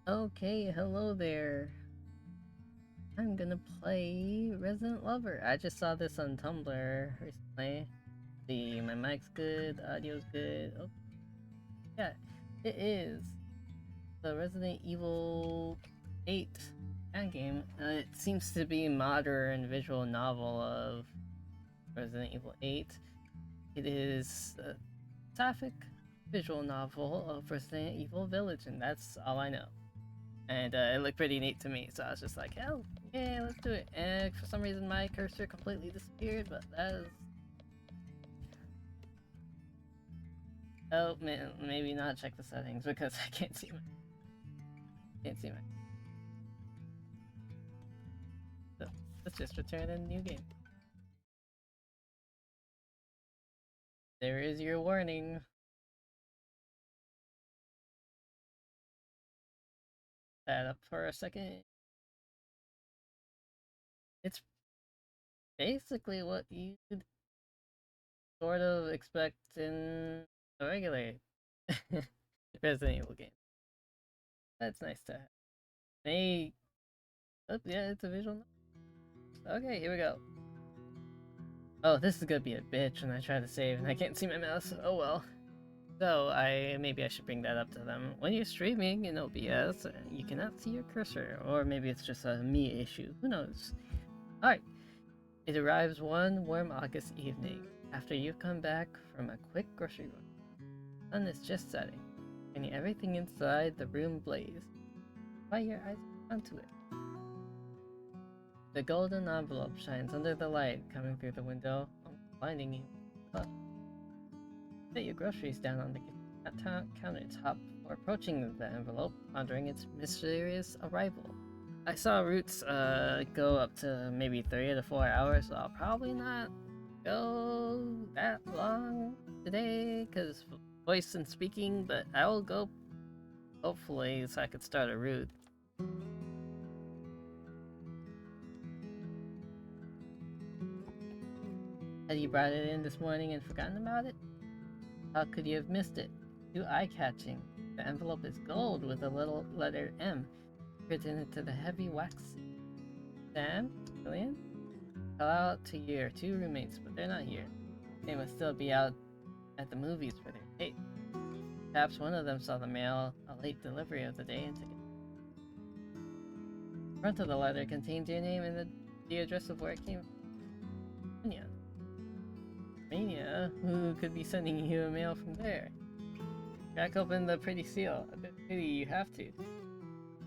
Okay, hello there. I'm gonna play Resident Lover. I just saw this on Tumblr recently. See, my mic's good, the audio's good. Oh, yeah, it is the Resident Evil 8 fan game. It seems to be a modern visual novel of Resident Evil 8. It is a sapphic visual novel of Resident Evil Village, and that's all I know. And it looked pretty neat to me, so I was just like, hell, yeah, let's do it. And for some reason, my cursor completely disappeared, but that is. Oh, man, maybe not check the settings because I can't see my. So let's just return a new game. There is your warning. That up for a second. It's basically what you would sort of expect in a regular Resident Evil game. That's nice to have. They. Oh, yeah, it's a visual. Okay, here we go. Oh, this is gonna be a bitch when I try to save and I can't see my mouse. Oh well. So maybe I should bring that up to them. When you're streaming in OBS, you cannot see your cursor, or maybe it's just a me issue. Who knows? All right. It arrives one warm August evening after you've come back from a quick grocery run. The sun is just setting, and everything inside the room blaze. Why your eyes onto it? The golden envelope shines under the light coming through the window, blinding you. Set your groceries down on the countertop before approaching the envelope, pondering its mysterious arrival. I saw routes go up to maybe 3 to 4 hours, so I'll probably not go that long today because voice and speaking, but I will go hopefully so I could start a route. Had you brought it in this morning and forgotten about it? How could you have missed it? Too eye-catching. The envelope is gold with a little letter M written into the heavy wax. Sam? Julian? Call out to your two roommates, but they're not here. They must still be out at the movies for their date. Perhaps one of them saw the mail, a late delivery of the day, and took it. The front of the letter contained your name and the address of where it came from. Mania? Who could be sending you a mail from there? Crack open the pretty seal. A bit pity you have to.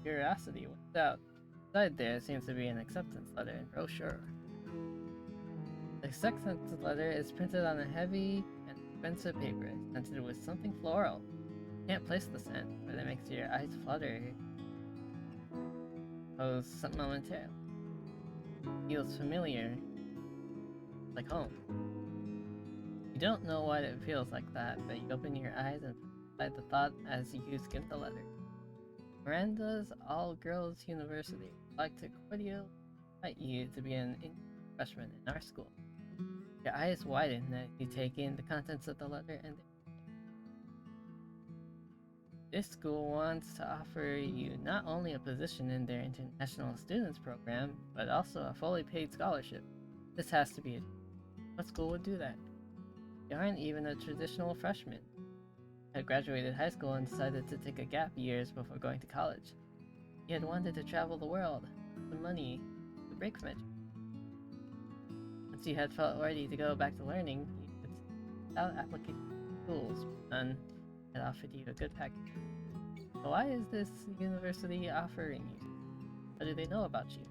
Curiosity went out. Inside there seems to be an acceptance letter and brochure. The acceptance letter is printed on a heavy and expensive paper, scented with something floral. You can't place the scent, but it makes your eyes flutter. Oh, something momentarily. Feels familiar, like home. You don't know why it feels like that, but you open your eyes and find the thought as you skim the letter. Miranda's all-girls university would like to cordially invite you to be an English freshman in our school. Your eyes widen as you take in the contents of the letter, and this school wants to offer you not only a position in their international students program, but also a fully paid scholarship. This has to be it. What school would do that? You aren't even a traditional freshman. You had graduated high school and decided to take a gap years before going to college. You had wanted to travel the world, the money, the break from it. Once you had felt ready to go back to learning, you could, without application schools, none had offered you a good package. So why is this university offering you? What do they know about you?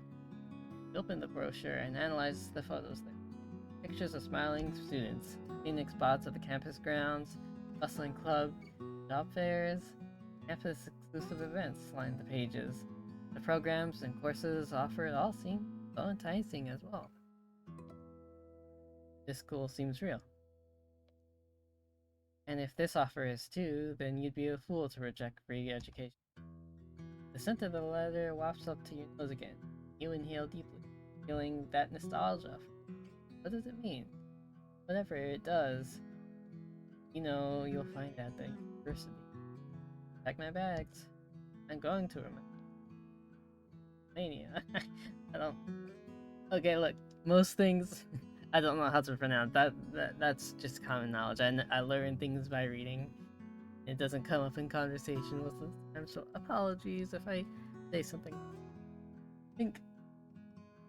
You open the brochure and analyze the photos there. Pictures of smiling students, scenic spots of the campus grounds, bustling club, job fairs, campus-exclusive events line the pages. The programs and courses offered all seem so enticing as well. This school seems real. And if this offer is too, then you'd be a fool to reject free education. The scent of the letter wafts up to your nose again. You inhale deeply, feeling that nostalgia. What does it mean? Whatever it does, you know you'll find at the university. Pack my bags. I'm going to remember. Mania. I don't. Okay, look. Most things I don't know how to pronounce. That's just common knowledge. I learn things by reading. It doesn't come up in conversation most of the time, so apologies if I say something. I think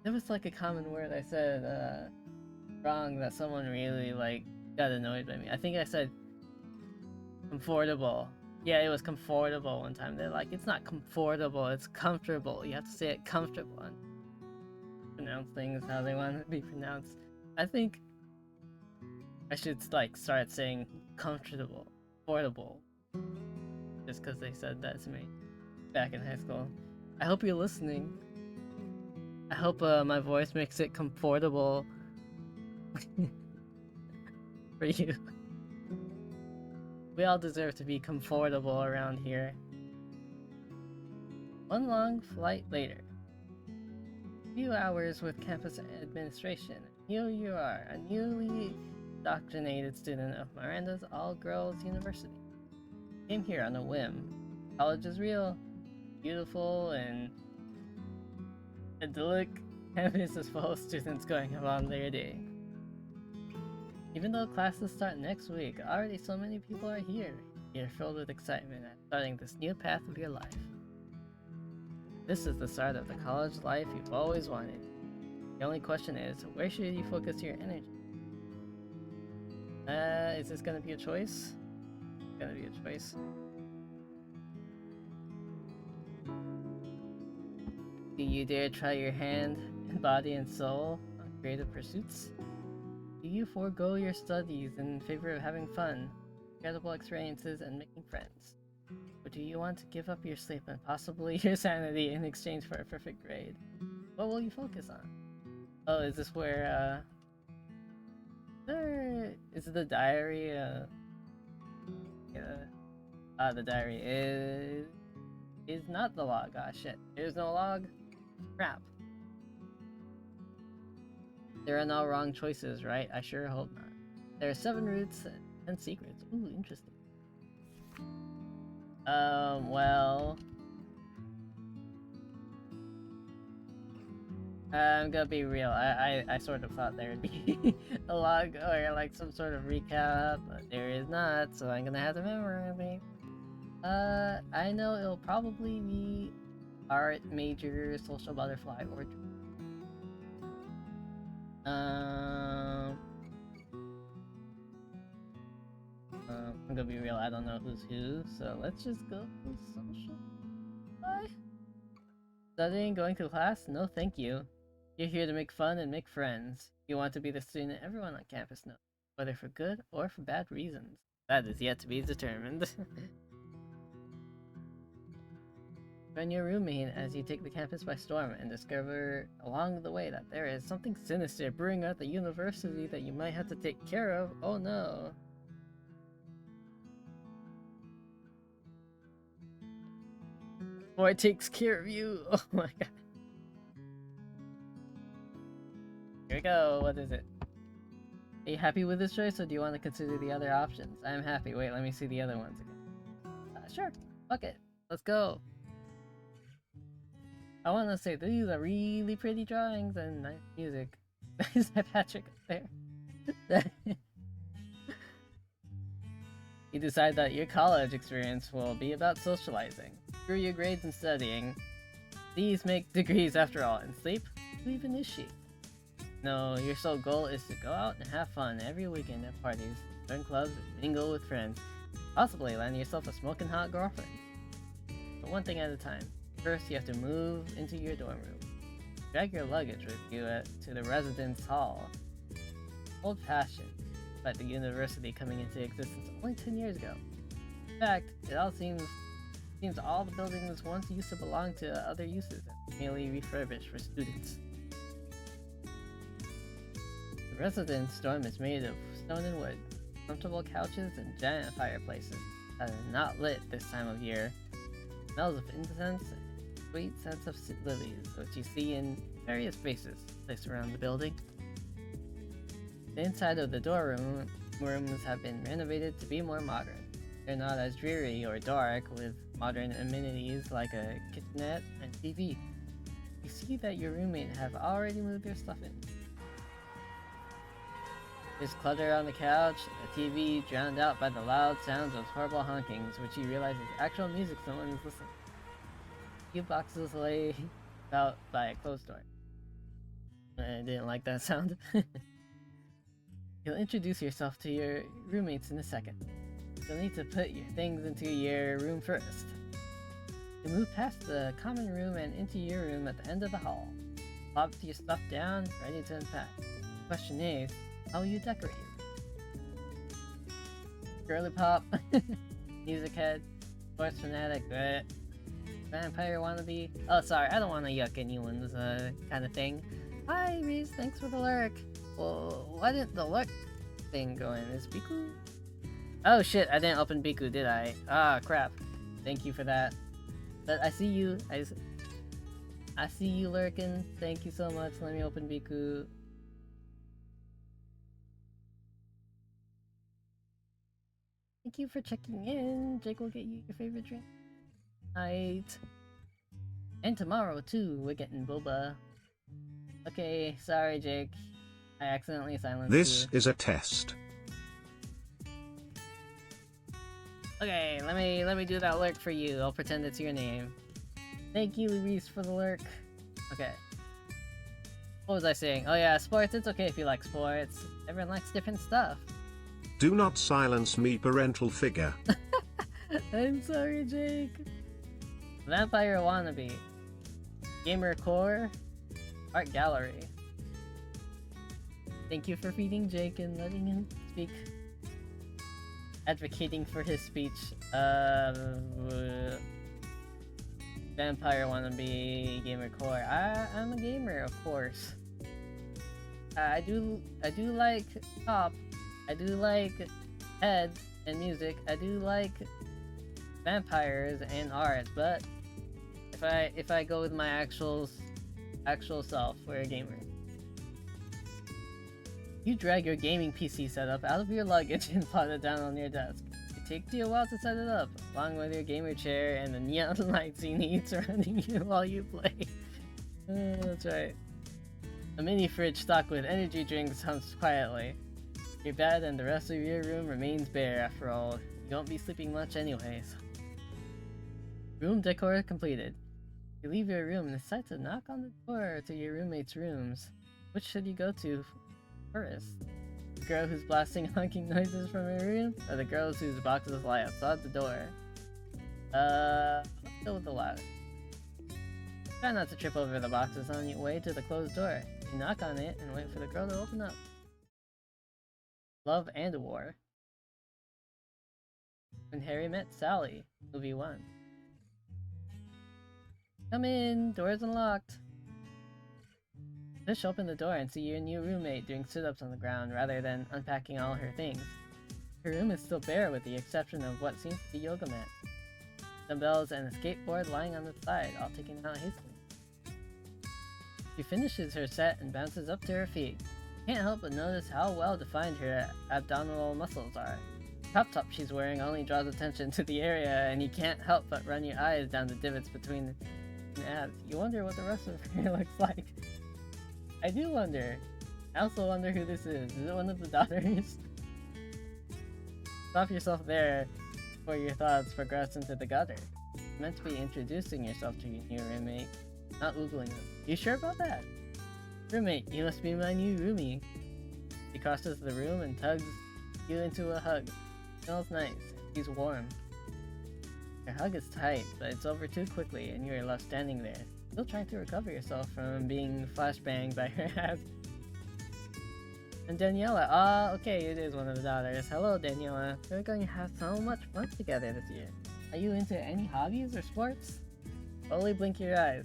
there was like a common word I said wrong that someone really like got annoyed by me. I think I said comfortable. Yeah, it was comfortable one time. They're like, it's not comfortable, it's comfortable. You have to say it comfortable and pronounce things how they want to be pronounced. I think I should like start saying comfortable, affordable, just because they said that to me back in high school. I hope you're listening. I hope my voice makes it comfortable for you. We all deserve to be comfortable around here. One long flight later. A few hours with campus administration. Here you are, a newly indoctrinated student of Miranda's all-girls university. Came here on a whim. College is real, beautiful, and idyllic. Campus is full of students going about their day. Even though classes start next week, already so many people are here. You're filled with excitement at starting this new path of your life. This is the start of the college life you've always wanted. The only question is, where should you focus your energy? Is this gonna be a choice? It's gonna be a choice. Do you dare try your hand, body, and soul on creative pursuits? Do you forego your studies in favor of having fun, incredible experiences, and making friends? Or do you want to give up your sleep and possibly your sanity in exchange for a perfect grade? What will you focus on? Oh, is this where, is it the diary? The diary is not the log. Ah, shit. There's no log? Crap. There are no wrong choices, right? I sure hope not. There are 7 roots and secrets. Ooh, interesting. Well... I'm gonna be real. I sort of thought there would be a log or like some sort of recap, but there is not, so I'm gonna have to memorize it. I know it'll probably be art, major, social butterfly, or I'm gonna be real, I don't know who's who, so let's just go with social. Bye. Studying, going to class? No thank you. You're here to make fun and make friends. You want to be the student everyone on campus knows, whether for good or for bad reasons. That is yet to be determined. Join your roommate as you take the campus by storm and discover along the way that there is something sinister brewing at the university that you might have to take care of. Oh no. Or it takes care of you. Oh my god. Here we go. What is it? Are you happy with this choice, or do you want to consider the other options? I'm happy. Wait, let me see the other ones again. Sure. Fuck it. Let's go. I want to say these are really pretty drawings and nice music. Is that Patrick up there? You decide that your college experience will be about socializing. Screw your grades and studying. These make degrees after all. And sleep? Who even is she? No, your sole goal is to go out and have fun every weekend at parties, join clubs, and mingle with friends. Possibly land yourself a smoking hot girlfriend. But one thing at a time. First, you have to move into your dorm room. Drag your luggage with you to the residence hall. Old-fashioned, but the university coming into existence only 10 years ago. In fact, it all seems all the buildings once used to belong to other uses and merely refurbished for students. The residence dorm is made of stone and wood, comfortable couches and giant fireplaces that are not lit this time of year. Smells of incense and sweet scents of lilies, which you see in various spaces placed around the building. The inside of the rooms have been renovated to be more modern. They're not as dreary or dark, with modern amenities like a kitchenette and TV. You see that your roommate have already moved their stuff in. There's clutter on the couch, a TV drowned out by the loud sounds of horrible honkings, which you realize is actual music someone is listening. A few boxes lay out by a closed door. I didn't like that sound. You'll introduce yourself to your roommates in a second. You'll need to put your things into your room first. You move past the common room and into your room at the end of the hall. Plop your stuff down, ready to unpack. The question is, how will you decorate it? Girly pop, music head, sports fanatic, vampire wannabe. Oh, sorry, I don't want to yuck anyone's kind of thing. Hi, Reese, thanks for the lurk. Well, why didn't the lurk thing go in? Is Biku? Oh shit, I didn't open Biku, did I? Ah, crap. Thank you for that. But I see you. I see you lurking. Thank you so much. Let me open Biku. Thank you for checking in. Jake will get you your favorite drink. Night. And tomorrow too, we're getting boba. Okay, sorry Jake. I accidentally silenced you. This is a test. Okay, let me do that lurk for you. I'll pretend it's your name. Thank you, Luis, for the lurk. Okay. What was I saying? Oh yeah, sports. It's okay if you like sports. Everyone likes different stuff. Do not silence me, parental figure. I'm sorry, Jake. Vampire wannabe. Gamer core. Art gallery. Thank you for feeding Jake and letting him speak. Advocating for his speech. Vampire wannabe, gamer core. I'm a gamer, of course. I do like pop. I do like heads and music. I do like vampires and art. But if I go with my actual self, we're a gamer. You drag your gaming PC setup out of your luggage and plot it down on your desk. It takes you a while to set it up, along with your gamer chair and the neon lights you need surrounding you while you play. That's right. A mini fridge stocked with energy drinks hums quietly. Your bed and the rest of your room remains bare after all. You won't be sleeping much anyways. Room decor completed. You leave your room and decide to knock on the door to your roommate's rooms. Which should you go to first? The girl who's blasting honking noises from her room, or the girls whose boxes lie outside the door? Let's go with the latter. Try not to trip over the boxes on your way to the closed door. You knock on it and wait for the girl to open up. Love and War. When Harry Met Sally, movie 1. Come in, door's unlocked. Fish opened the door and see your new roommate doing sit-ups on the ground rather than unpacking all her things. Her room is still bare with the exception of what seems to be yoga mat, dumbbells, and a skateboard lying on the side, all taken out hastily. She finishes her set and bounces up to her feet. Can't help but notice how well defined her abdominal muscles are. The crop top she's wearing only draws attention to the area, and you can't help but run your eyes down the divots between the abs. You wonder what the rest of her looks like. I do wonder. I also wonder who this is. Is it one of the daughters? Stop yourself there before your thoughts progress into the gutter. You're meant to be introducing yourself to your new roommate, not oogling them. You sure about that? Roommate, you must be my new roomie. He crosses the room and tugs you into a hug. Smells nice. He's warm. Your hug is tight, but it's over too quickly and you are left standing there, still trying to recover yourself from being flashbanged by her abs. And Daniela, okay, it is one of the daughters. Hello, Daniela. We're going to have so much fun together this year. Are you into any hobbies or sports? Slowly blink your eyes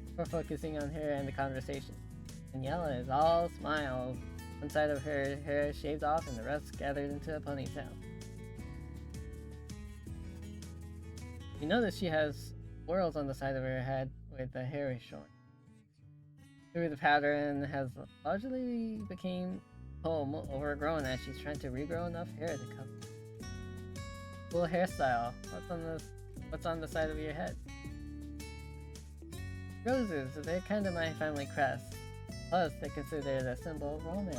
before focusing on her and the conversation. Daniela is all smiles. One side of her hair is shaved off and the rest gathered into a ponytail. You notice she has whorls on the side of her head with the hair showing. Through the pattern has largely became overgrown as she's trying to regrow enough hair to cover. Cool hairstyle. What's What's on the side of your head? Roses, they're kind of my family crest. Plus, they consider it a symbol of romance.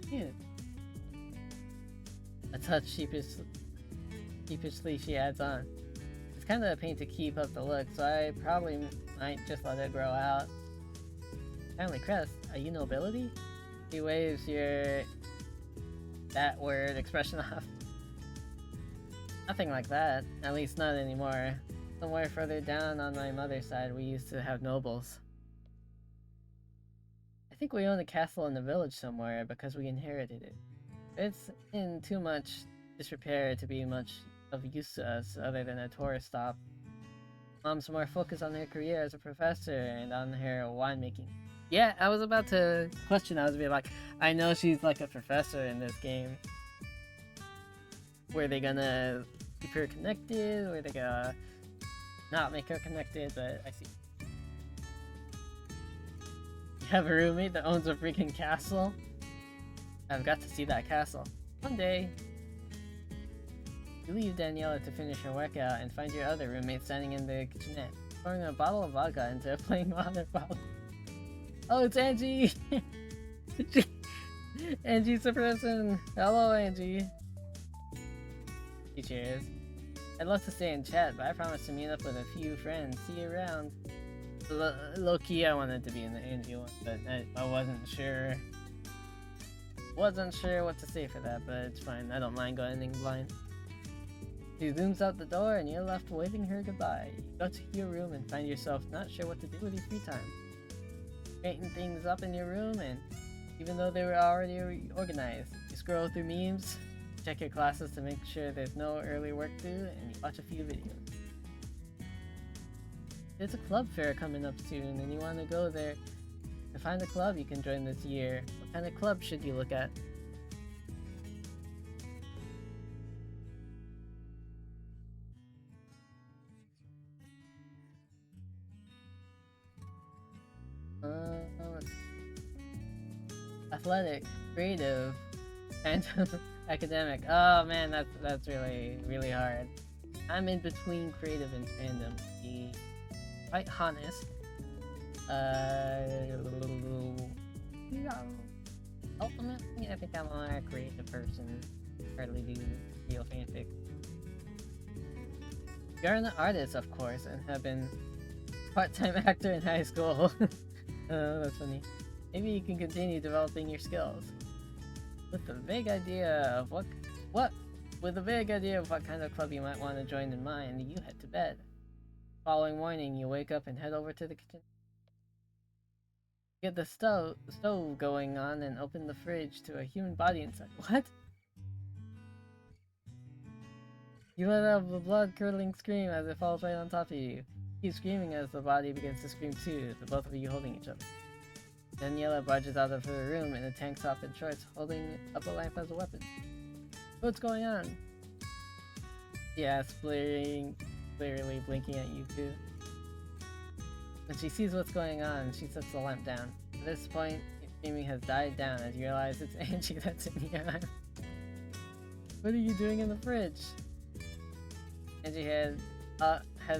Cute. A touch sheepishly she adds on. It's kind of a pain to keep up the look, so I probably might just let it grow out. Family crest, are you nobility? She waves your that word expression off. Nothing like that, at least not anymore. Somewhere further down on my mother's side, we used to have nobles. I think we own a castle in the village somewhere because we inherited it. It's in too much disrepair to be much of use to us other than a tourist stop. Mom's more focused on her career as a professor and on her winemaking. Yeah, I was about to question. I was like, I know she's like a professor in this game. Were they gonna keep her connected? Were they gonna not make her connected? But I see. You have a roommate that owns a freaking castle? I've got to see that castle. One day. You leave Daniela to finish her workout and find your other roommate standing in the kitchenette, pouring a bottle of vodka into a plain water bottle. Oh, it's Angie! Angie's the person! Hello, Angie! She cheers. I'd love to stay and chat, but I promised to meet up with a few friends. See you around. Low-key, I wanted to be in the Angie one, but I wasn't sure. Wasn't sure what to say for that, but it's fine. I don't mind going in blind. She zooms out the door and you're left waving her goodbye. You go to your room and find yourself not sure what to do with your free time. Straightening things up in your room, and even though they were already organized, you scroll through memes, check your classes to make sure there's no early work due, and you watch a few videos. There's a club fair coming up soon and you want to go there. To find a club you can join this year, what kind of club should you look at? Athletic, creative, and academic. Oh man, that's really hard. I'm in between creative and fandom, to be quite honest. Ultimately, I think I'm a creative person. Hardly do real fanfic. You're an artist, of course, and have been part-time actor in high school. Oh, that's funny. Maybe you can continue developing your skills. With a vague idea of what kind of club you might want to join in mind, you head to bed. Following morning, you wake up and head over to the kitchen. Get the stove going on and open the fridge to a human body inside. What? You let out a blood-curdling scream as it falls right on top of you. Keep screaming as the body begins to scream too, the both of you holding each other. Daniela barges out of her room in a tank top and shorts, holding up a lamp as a weapon. What's going on? She asks, clearly blinking at you two. When she sees what's going on, she sets the lamp down. At this point, your screaming has died down as you realize it's Angie that's in your arm. What are you doing in the fridge? Angie has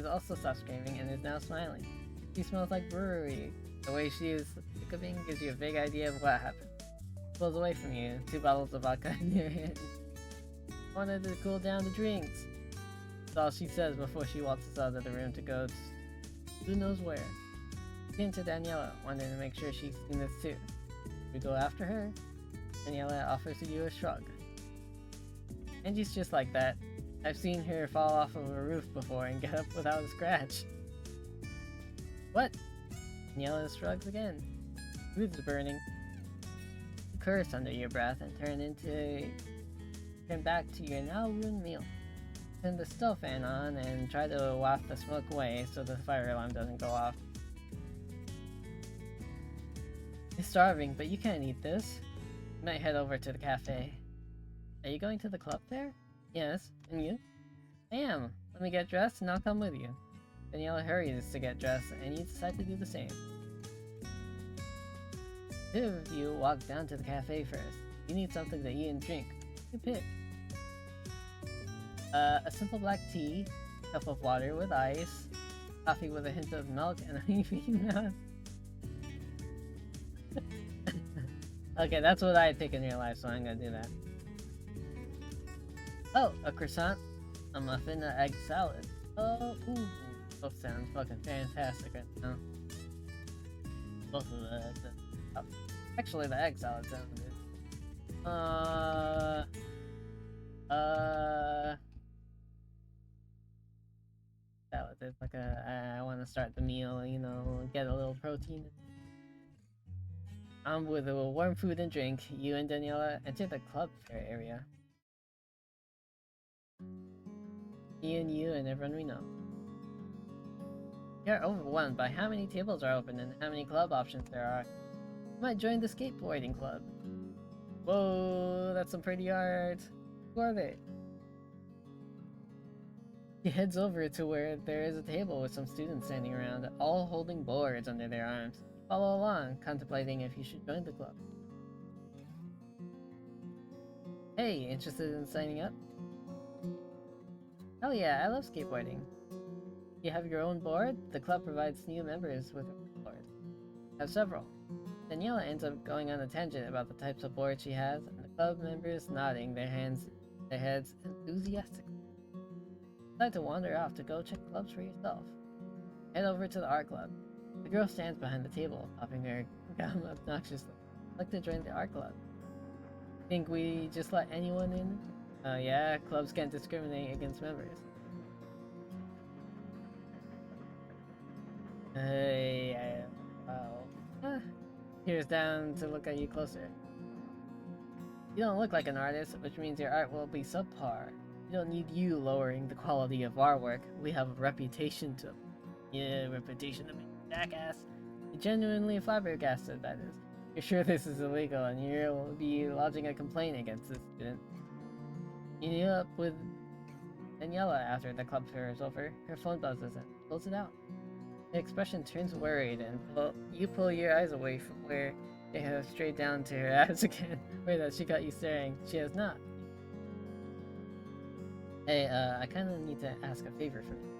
also stopped screaming and is now smiling. She smells like brewery. The way she is hiccuping gives you a vague idea of what happened. She pulls away from you, 2 bottles of vodka in your hand. Wanted to cool down the drinks. That's all she says before she waltzes out of the room to go who knows where. Turn to Daniela, wanting to make sure she's seen this too. We go after her. Daniela offers you a shrug. Angie's just like that. I've seen her fall off of a roof before and get up without a scratch. What? Daniela shrugs again. Food's burning. You curse under your breath and turn back to your now ruined meal. Turn the stove fan on and try to waft the smoke away so the fire alarm doesn't go off. You're starving, but you can't eat this. You might head over to the cafe. Are you going to the club fair? Yes. And you? I am. Let me get dressed and I'll come with you. Daniela hurries to get dressed and you decide to do the same. 2 of you walk down to the cafe first. You need something to eat and drink. You pick. A simple black tea, cup of water with ice, coffee with a hint of milk, and honey nuts. Okay, that's what I pick in real life, so I'm gonna do that. Oh, a croissant, a muffin, an egg salad. Oh, ooh. Both sound fucking fantastic right now. Both of oh, actually, the egg salad sounds good. Salad is like I want to start the meal, you know, get a little protein. With a warm food and drink, you and Daniela enter the club fair area. Me and you and everyone we know. You're overwhelmed by how many tables are open and how many club options there are. You might join the skateboarding club. Whoa, that's some pretty art. Who are they? He heads over to where there is a table with some students standing around, all holding boards under their arms. Follow along, contemplating if you should join the club. Hey, interested in signing up? Hell yeah, I love skateboarding. You have your own board? The club provides new members with a board. I have several. Daniela ends up going on a tangent about the types of boards she has, and the club members nodding their heads enthusiastically. Decide to wander off to go check clubs for yourself. Head over to the art club. The girl stands behind the table, popping her gum obnoxiously. I'd like to join the art club. Think we just let anyone in? Yeah, clubs can't discriminate against members. Well, here's down to look at you closer. You don't look like an artist, which means your art will be subpar. We don't need you lowering the quality of our work. We have a reputation to... Yeah, reputation to make a jackass. You're genuinely flabbergasted, that is. You're sure this is illegal, and you'll be lodging a complaint against this student. You meet up with Daniela after the club fair is over. Her phone buzzes and pulls it out. The expression turns worried, and you pull your eyes away from where they have straight down to her abs again. Wait, that she got you staring. She has not. Hey, I kinda need to ask a favor from you.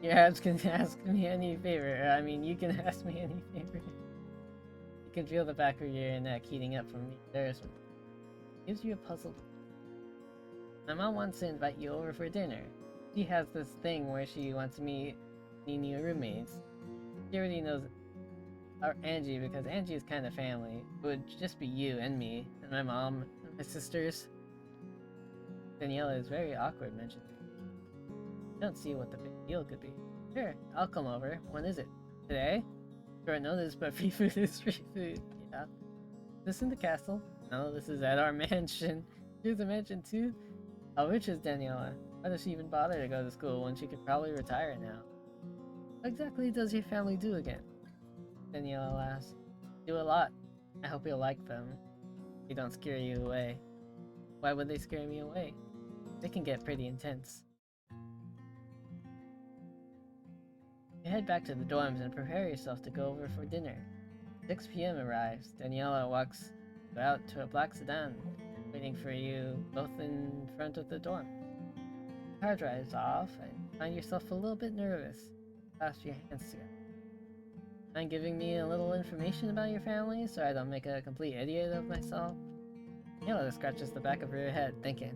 Your abs can ask me any favor. I mean, you can ask me any favor. You can feel the back of your neck heating up from the embarrassment. Gives you a puzzled. My mom wants to invite you over for dinner. She has this thing where she wants to meet new roommates. She already knows Angie because Angie is kind of family. It would just be you and me, and my mom and my sisters. Daniela is very awkward mentioning. I don't see what the big deal could be. Sure, I'll come over. When is it? Today? Short notice, but free food is free food. Yeah. Is this in the castle? No, this is at our mansion. Here's a mansion too? How rich is Daniela? Why does she even bother to go to school when she could probably retire now? What exactly does your family do again? Daniela laughs. Do a lot. I hope you'll like them. They don't scare you away. Why would they scare me away? They can get pretty intense. You head back to the dorms and prepare yourself to go over for dinner. 6 p.m. arrives. Daniela walks out to a black sedan, waiting for you both in front of the dorm. The car drives off and you find yourself a little bit nervous. Clasp your hands together. Mind giving me a little information about your family so I don't make a complete idiot of myself? Daniela scratches the back of her head, thinking.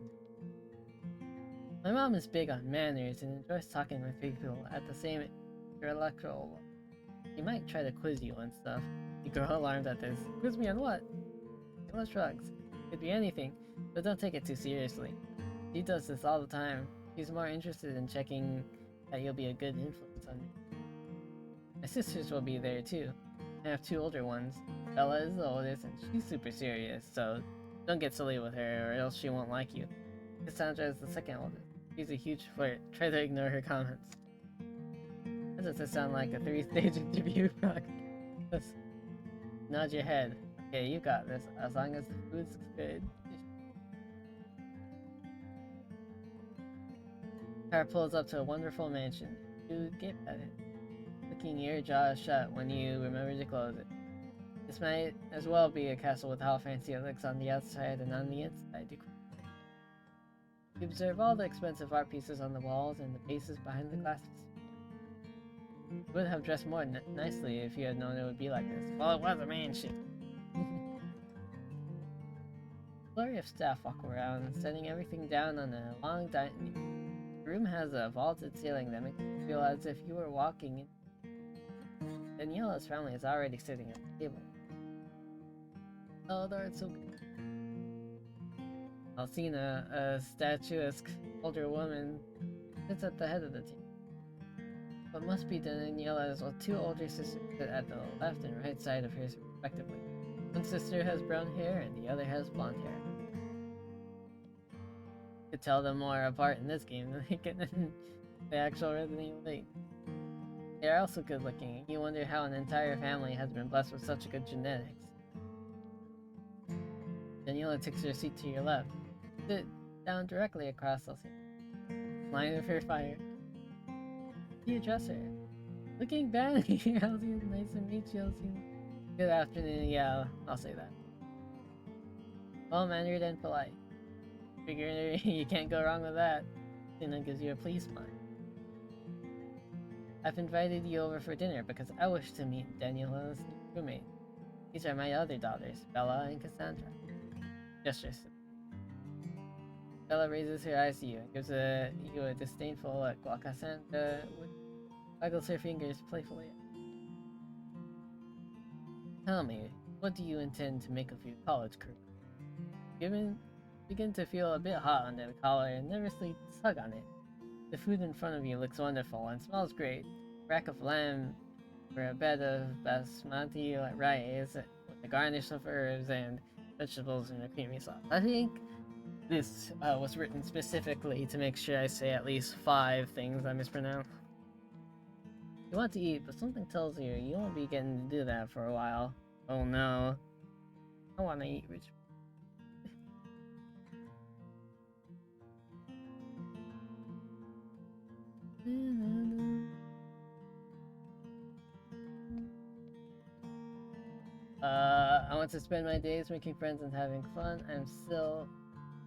My mom is big on manners and enjoys talking with people at the same intellectual level. She might try to quiz you on stuff. You grow alarmed at this. Quiz me on what? Daniela shrugs. Could be anything, but don't take it too seriously. She does this all the time. She's more interested in checking that you'll be a good influence on me. My sisters will be there too. I have 2 older ones. Bella is the oldest and she's super serious, so don't get silly with her or else she won't like you. Cassandra is the second oldest. She's a huge flirt. Try to ignore her comments. That doesn't sound like a 3-stage interview process. Nod your head. Okay, you got this, as long as the food's good. Car pulls up to a wonderful mansion. You get at it, clicking your jaw shut when you remember to close it. This might as well be a castle with how fancy it looks on the outside and on the inside. You observe all the expensive art pieces on the walls and the vases behind the glasses. You would have dressed more nicely if you had known it would be like this. Well, it was a mansion. Flurry of staff walk around, setting everything down on a long dining. The room has a vaulted ceiling that makes you feel as if you were walking in. Daniela's family is already sitting at the table. Oh, they're so good. Alcina, a statuesque older woman, sits at the head of the table. What must be Daniela's two older sisters sit at the left and right side of hers, respectively. One sister has brown hair and the other has blonde hair. You could tell them more apart in this game than they can in the actual Resident Evil 8. They are also good looking, and you wonder how an entire family has been blessed with such good genetics. Daniela takes her seat to your left. Sit down directly across the line of her fire. You address her. Looking bad here, Alcina. Nice to meet you, Alcina. Good afternoon, yeah, I'll say that. Well-mannered and polite. Figure you can't go wrong with that. Alcina gives you a pleased smile. I've invited you over for dinner because I wish to meet Daniela's roommate. These are my other daughters, Bella and Cassandra. Gestures. Bella raises her eyes to you and gives you a disdainful look, while Cassandra waggles her fingers playfully. Tell me, what do you intend to make of your college career? Begin to feel a bit hot under the collar and nervously tug on it. The food in front of you looks wonderful and smells great. A rack of lamb for a bed of basmati rice with a garnish of herbs and vegetables and a creamy sauce. I think this was written specifically to make sure I say at least 5 things I mispronounce. You want to eat, but something tells you you won't be getting to do that for a while. Oh no. I want to eat rich. I want to spend my days making friends and having fun. I'm still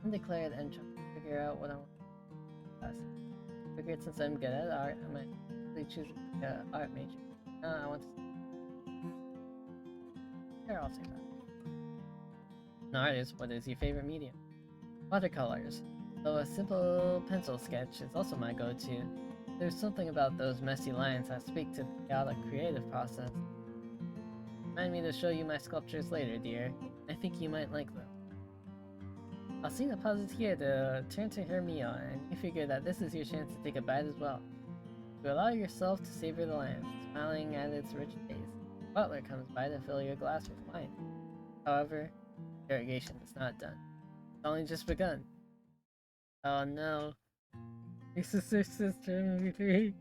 undeclared and trying to figure out what I want to do. I figured since I'm good at art, I might really choose an art major. I want to... Here, I'll say that. An artist, what is your favorite medium? Watercolors. Though a simple pencil sketch is also my go-to. There's something about those messy lines that speak to the chaotic creative process. Remind me to show you my sculptures later, dear. I think you might like them. Alcina pauses here to turn to her meal, and you figure that this is your chance to take a bite as well. You allow yourself to savor the lamb, smiling at its rich taste. The butler comes by to fill your glass with wine. However, interrogation is not done. It's only just begun. Oh no. Your sister movie 3.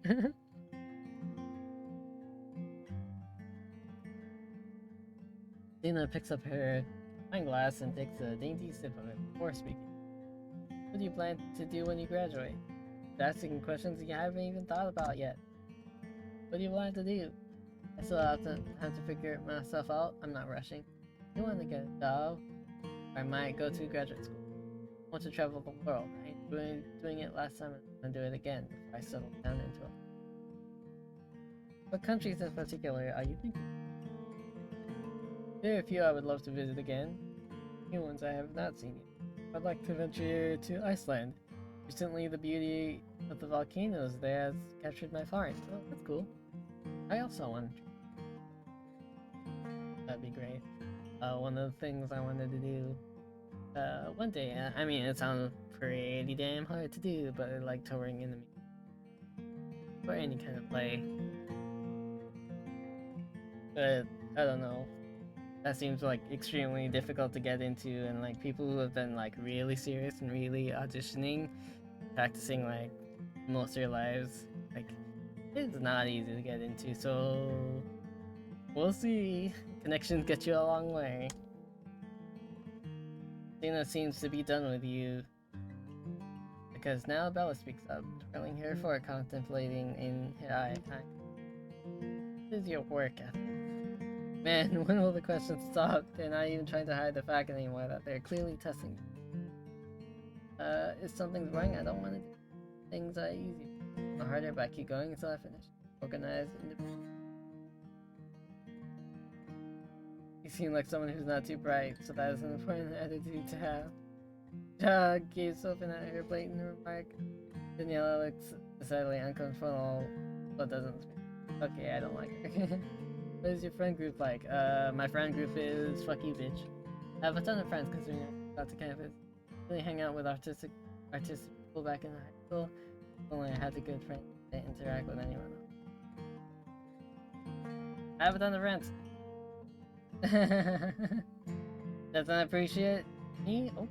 Dina picks up her wine glass and takes a dainty sip of it before speaking. What do you plan to do when you graduate? You're asking questions you haven't even thought about yet. What do you plan to do? I still have to figure myself out. I'm not rushing. You want to get a job? Or I might go to graduate school. I want to travel the world. I enjoyed doing it last time and do it again before I settle down into it. What countries in particular are you thinking? There are a few I would love to visit again. New ones I have not seen yet. I'd like to venture to Iceland. Recently, the beauty of the volcanoes there has captured my heart. Oh, that's cool. I also want to. That'd be great. One of the things I wanted to do one day, I mean, it sounds pretty damn hard to do, but I like touring in the or any kind of play. But I don't know. That seems like extremely difficult to get into, and like people who have been like really serious and really auditioning, practicing like most of their lives, like it's not easy to get into. So we'll see. Connections get you a long way. Dina seems to be done with you, because now Bella speaks up, twirling her fork, contemplating in her eye. What is your work ethic? Man, when will the questions stop? They're not even trying to hide the fact anymore that they're clearly testing you. If something's wrong, I don't want to do things that are easy. Not harder, but I keep going until I finish. Organized, independent. You seem like someone who's not too bright, so that is an important attitude to have. Gazed open at her blatant remark. Daniela looks decidedly uncomfortable, but doesn't speak. Okay, I don't like her. What is your friend group like? My friend group is fuck you, bitch. I have a ton of friends considering I got to campus. Really hang out with artistic people back in high school. Only I had a good friend that interact with anyone else. I have a ton of friends. Doesn't appreciate me? Okay.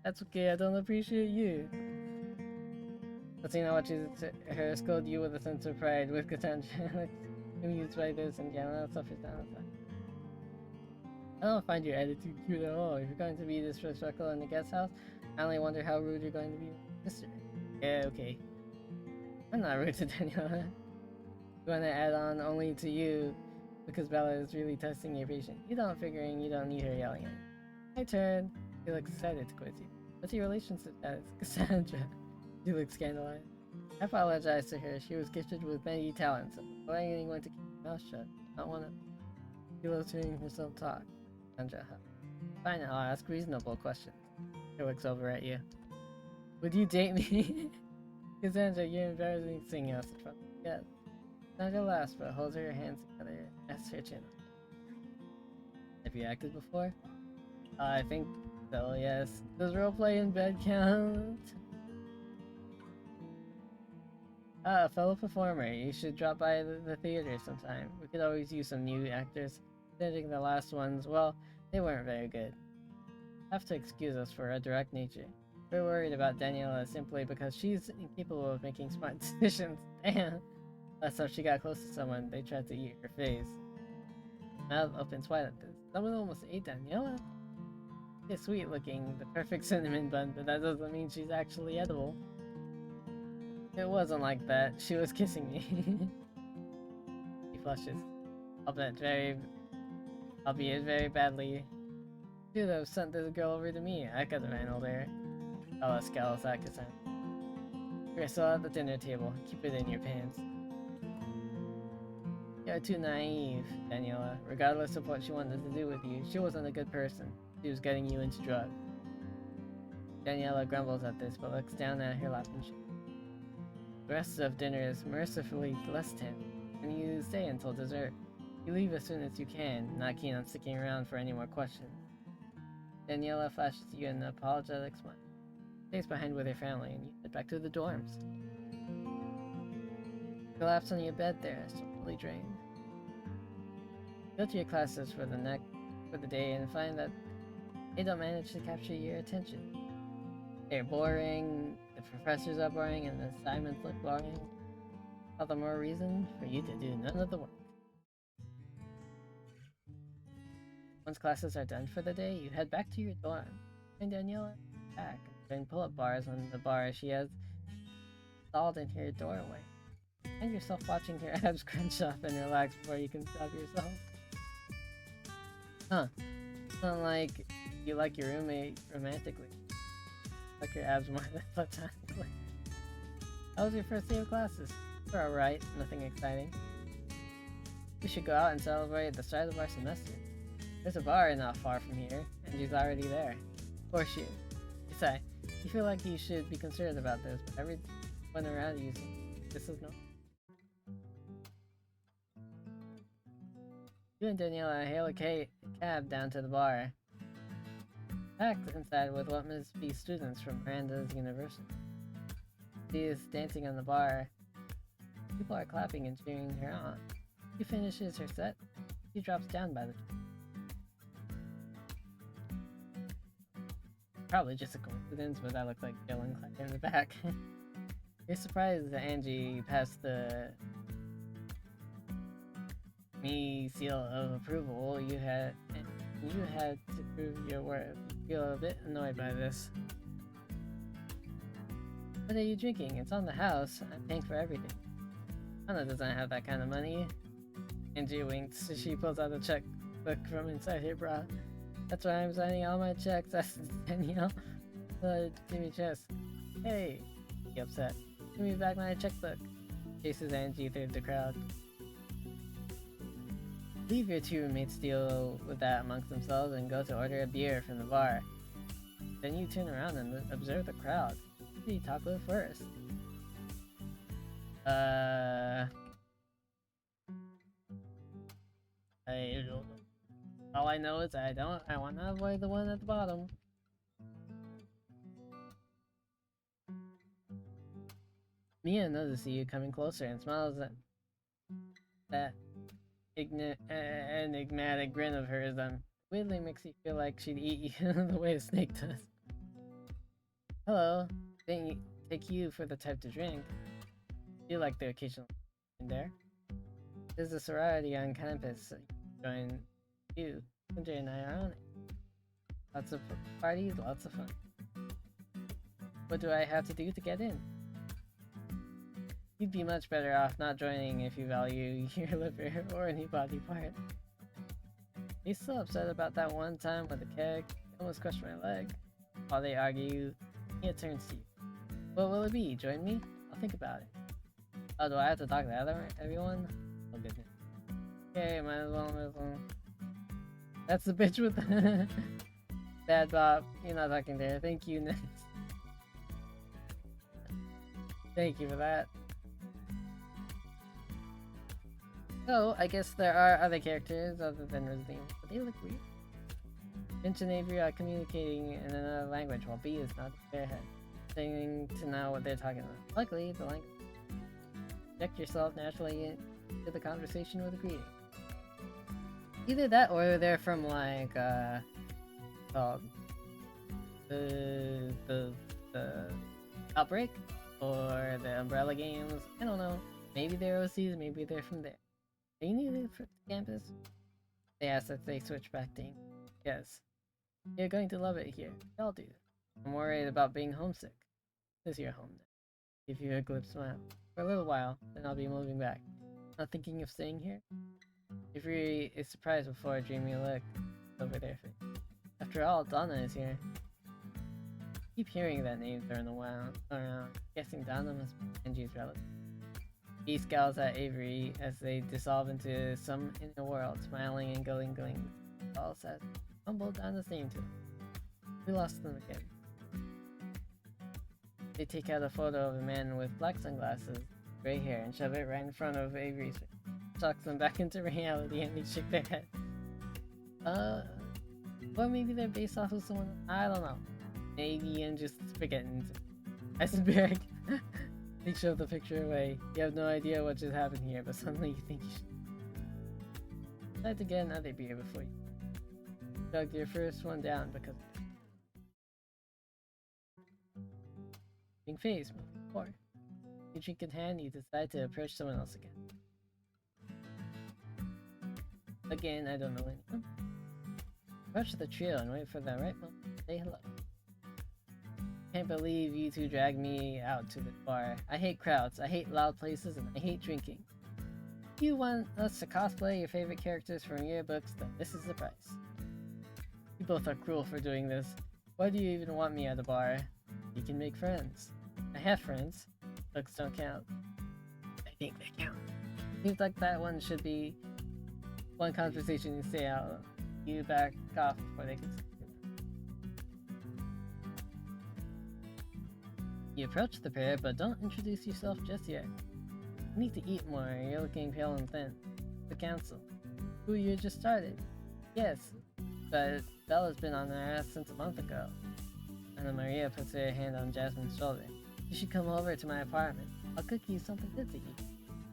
That's okay, I don't appreciate you. Latina watches her scold you with a sense of pride with Cassandra. Amused by this and Gamma suffers down. I don't find your attitude cute at all. If you're going to be disrespectful in the guest house, I only wonder how rude you're going to be with Mr. Yeah, okay. I'm not rude to Daniela. I'm going to add on only to you because Bella is really testing your patience. You don't figuring you don't need her yelling at you. My turn. You look excited to quiz you. What's your relationship status? Cassandra. You look scandalized. I apologize to her. She was gifted with many talents. Allowing anyone to keep her mouth shut. I don't want to. She loves hearing herself talk. Cassandra. Fine, I'll ask reasonable questions. She looks over at you. Would you date me? Cassandra, you're embarrassing us in front of the guests. Cassandra laughs, but holds her hands together and rests her chin. Have you acted before? I think so, yes. Does roleplay in bed count? A fellow performer, you should drop by the theater sometime. We could always use some new actors. Considering the last ones, well, they weren't very good. Have to excuse us for our direct nature. We're worried about Daniela simply because she's incapable of making smart decisions. Damn! Last time she got close to someone, they tried to eat her face. Mouth opens wide at this. Someone almost ate Daniela? She's sweet looking, the perfect cinnamon bun, but that doesn't mean she's actually edible. It wasn't like that. She was kissing me. He flushes. Albeit very badly. Should have sent this girl over to me. I could have handled her. Ella scowls at Cassandra. You're still at the dinner table. Keep it in your pants. You're too naive, Daniela. Regardless of what she wanted to do with you, she wasn't a good person. She was getting you into drugs. Daniela grumbles at this, but looks down at her lap and shakes. The rest of dinner is mercifully less tense, and you stay until dessert. You leave as soon as you can, not keen on sticking around for any more questions. Daniela flashes you an apologetic smile. Stays behind with her family, and you head back to the dorms. You collapse on your bed there, fully drained. Go to your classes for the day and find that they don't manage to capture your attention. They're boring, the professors are boring, and the assignments look boring. All the more reason for you to do none of the work. Once classes are done for the day, you head back to your dorm. And Daniela back, doing pull-up bars on the bar she has installed in her doorway. Find yourself watching her abs crunch up and relax before you can stop yourself. Huh. It's not like you like your roommate romantically. Like your abs more than platonically. How was your first day of classes? We're alright, nothing exciting. We should go out and celebrate the start of our semester. There's a bar not far from here, and she's already there. Of course she is. Besides, you feel like you should be concerned about this, but everyone around you this is no. You and Daniela hail a cab down to the bar. Packed inside with what must be students from Miranda's University. She is dancing on the bar. People are clapping and cheering her on. She finishes her set. She drops down by the door. Probably just a coincidence, but that looks like Jill and Claire in the back. You're surprised that Angie passed the me seal of approval. You had to prove your worth. You feel a bit annoyed by this. What are you drinking? It's on the house. I'm paying for everything. Anna doesn't have that kind of money. Angie winks. She pulls out a checkbook from inside her bra. That's why I'm signing all my checks. That's Danielle. Give me chest. Hey! He upset. Give me back my checkbook. Chases Angie through the crowd. Leave your two roommates deal with that amongst themselves and go to order a beer from the bar. Then you turn around and observe the crowd. Who do you talk with first? I don't know. All I know is I want to avoid the one at the bottom. Mia notices you coming closer and smiles at that enigmatic grin of hers that weirdly makes you feel like she'd eat you the way a snake does. Hello, didn't take you for the type to drink. You like the occasional in there. There's a sorority on campus. Join you. Kunjay and I are on it. Lots of parties, lots of fun. What do I have to do to get in? You'd be much better off not joining if you value your liver or any body part. He's still upset about that one time with the keg. He almost crushed my leg. While they argue, Mia turns to you. What will it be? Join me? I'll think about it. Oh, do I have to talk to everyone? Oh goodness. Okay, might as well. That's the bitch with the bad Bob. You're not talking there. Thank you, next. Thank you for that. So, I guess there are other characters other than Resident Evil, but they look weird. Finch and Avery are communicating in another language while B is nodding their head, seeming to know what they're talking about. Luckily, the language. Inject yourself naturally into the conversation with a greeting. Either that or they're from like called the Outbreak or the Umbrella games. I don't know. Maybe they're OCs, maybe they're from there. Are you new to campus? They ask as they switch back to English. Yes. You're going to love it here. I'll do. I'm worried about being homesick. This is your home now. Give you a glib smile. For a little while, then I'll be moving back. Not thinking of staying here? Avery is surprised before a dreamy look over their face. After all, Donna is here. Keep hearing that name thrown around. Guessing Donna must be Angie's relative. He scowls at Avery as they dissolve into some inner world, smiling and glinting. All says, mumbled Donna's name to him. We lost them again. They take out a photo of a man with black sunglasses, gray hair, and shove it right in front of Avery's face. Sucks them back into reality and they shake their head. Or maybe they're based off of someone. I don't know. Maybe I'm just forgetting. Iceberg. They shove the picture away. You have no idea what just happened here, but suddenly you think you should. Decide to get another beer before you chug your first one down because. Being phased, or you drink in hand, you decide to approach someone else again. Again, I don't know anyone. Approach the trio and wait for the right moment to say hello. Can't believe you two dragged me out to the bar. I hate crowds, I hate loud places, and I hate drinking. If you want us to cosplay your favorite characters from your books, then this is the price. You both are cruel for doing this. Why do you even want me at the bar? You can make friends. I have friends. Books don't count. I think they count. Seems like that one should be one conversation you say out. You back off before they can see you. You approach the pair, but don't introduce yourself just yet. You need to eat more, you're looking pale and thin. The council. Who you just started? Yes, but Bella's been on her ass since a month ago. Anna Maria puts her hand on Jasmine's shoulder. You should come over to my apartment. I'll cook you something good to eat.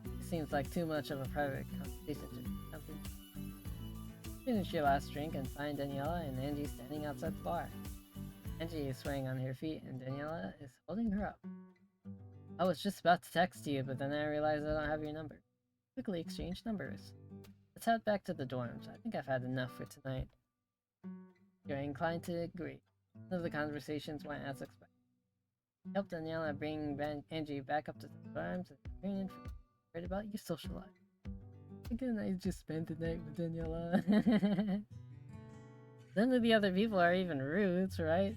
It seems like too much of a private conversation to be something. Finish your last drink and find Daniela and Angie standing outside the bar. Angie is swaying on her feet and Daniela is holding her up. I was just about to text you, but then I realized I don't have your number. Quickly exchange numbers. Let's head back to the dorms. I think I've had enough for tonight. You're inclined to agree. None of the conversations went as expected. Help Daniela bring Angie back up to the dorms and turn in for heard about your social life. Again, I just spent the night with Daniela. None of the other people are even Roots, right?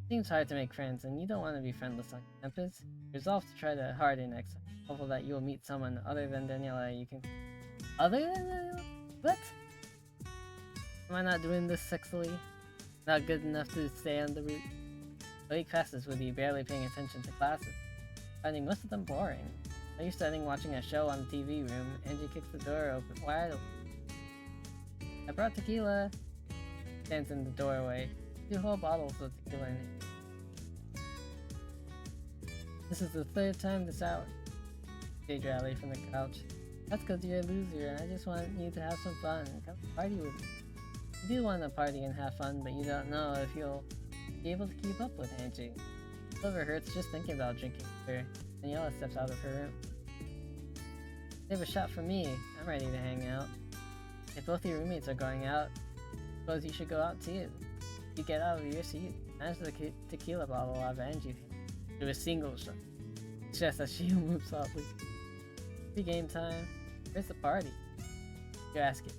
Seems hard to make friends, and you don't want to be friendless on campus. Resolve to try to harder next time. Hopeful that you will meet someone other than Daniela you can... Other than Daniela? What? Am I not doing this sexily? Not good enough to stay on the route? A week passes with you barely paying attention to classes, finding most of them boring. Are you studying watching a show on the TV room? Angie kicks the door open wide open. I brought tequila. Stands in the doorway. 2 whole bottles of tequila in it. This is the 3rd time this hour. Stage rally from the couch. That's because you're a loser and I just want you to have some fun. Come party with me. You do want to party and have fun, but you don't know if you'll be able to keep up with Angie. Liver hurts just thinking about drinking with her. Daniela steps out of her room. Save a shot for me. I'm ready to hang out. If both your roommates are going out, suppose you should go out too. You get out of your seat, smash the tequila bottle out of Angie to a single shot. Just as she moves softly. It's game time. Where's the party? You ask it,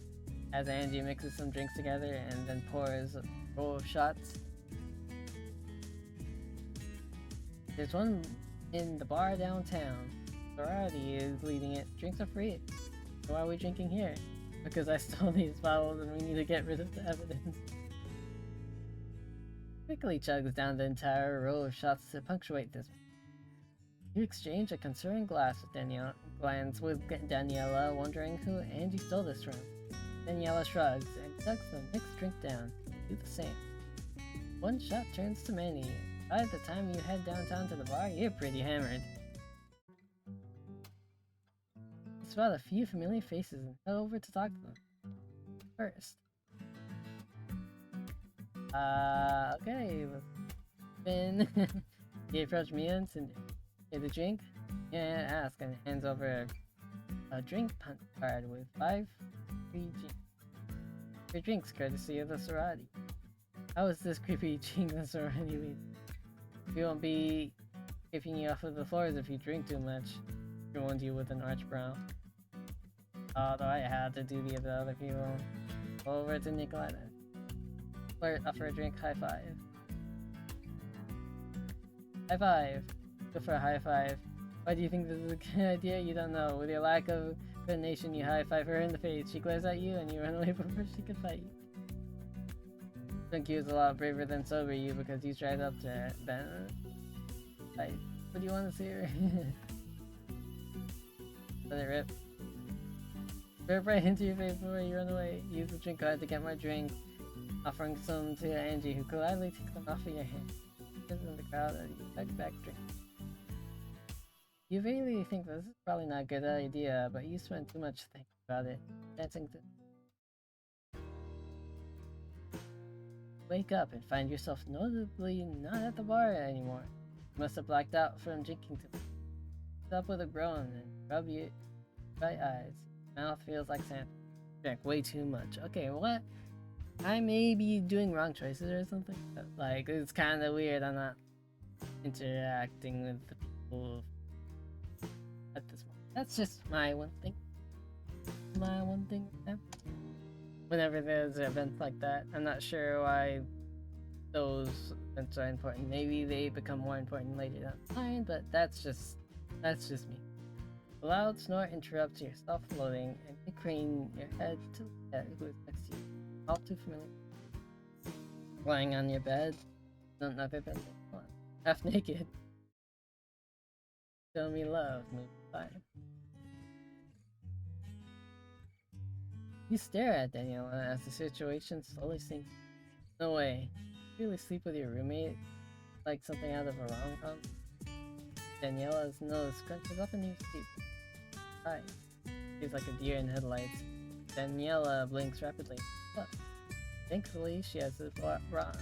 as Angie mixes some drinks together and then pours a roll of shots. There's one in the bar downtown. Sorority is leading it. Drinks are free. So why are we drinking here? Because I stole these bottles and we need to get rid of the evidence. Quickly chugs down the entire row of shots to punctuate this. You exchange a concerned glance with Daniela, wondering who Angie stole this from. Daniela shrugs and chugs the mixed drink down. Do the same. One shot turns to many. By the time you head downtown to the bar, you're pretty hammered. You spot a few familiar faces and head over to talk to them. First. Okay. Finn. He approached Mia and Cinder. Get a drink? Yeah, ask, and hands over a drink punch card with 5 free drinks courtesy of the sorority. How is this creepy cheating the sorority lead? We won't be kicking you off of the floors if you drink too much. She warned you with an arch brow. Although I had to do the other people. Over to Nicoletta. Flirt, offer a drink, high five. High five. Go for a high five. Why do you think this is a good idea? You don't know. With your lack of coordination, you high five her in the face. She glares at you and you run away before she can fight you. Drunk you is a lot braver than sober you because you tried up to her. Like, what do you want to see her? Let it rip. Rip right into your face before you run away. Use the drink card to get more drinks, offering some to Angie, who gladly takes them off of your hand. In the crowd and you begs back drink. You really think this is probably not a good idea, but you spend too much thinking about it. Dancing to... Wake up and find yourself notably not at the bar anymore. You must have blacked out from drinking too much. Stop with a groan and rub your bright eyes. Mouth feels like sand. Drank way too much. Okay, what? I may be doing wrong choices or something. But, like, it's kind of weird. I'm not interacting with the people at this moment. That's just my one thing. My one thing. Yeah. Whenever there's events like that, I'm not sure why those events are important. Maybe they become more important later down the line, but that's just me. A loud snort interrupts your self-loading, and you crane your head to the who is next to you. All too familiar. Lying on your bed, none other than half naked. Show me love, move 5. You stare at Daniela as the situation slowly sinks. No way. You really sleep with your roommate? Like something out of a rom-com? Daniela's nose scrunches up in your sleep. Hi. She's like a deer in headlights. Daniela blinks rapidly. Look. Thankfully, she has a bra on. What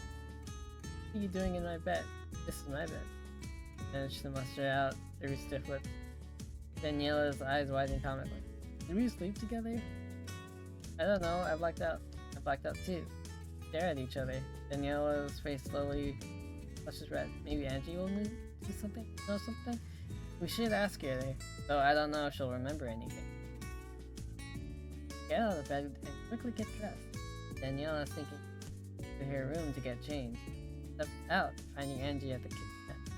are you doing in my bed? This is my bed. Managed to muster out through stiff lips. Daniela's eyes widen comically. Did we sleep together? I don't know, I blacked out. I blacked out too. Stare at each other. Daniela's face slowly flushes red. Maybe Angie will do something? Know something? We should ask her, though I don't know if she'll remember anything. Get out of bed and quickly get dressed. Daniela's thinking to her room to get changed. stepped out, finding Angie at the kitchen desk.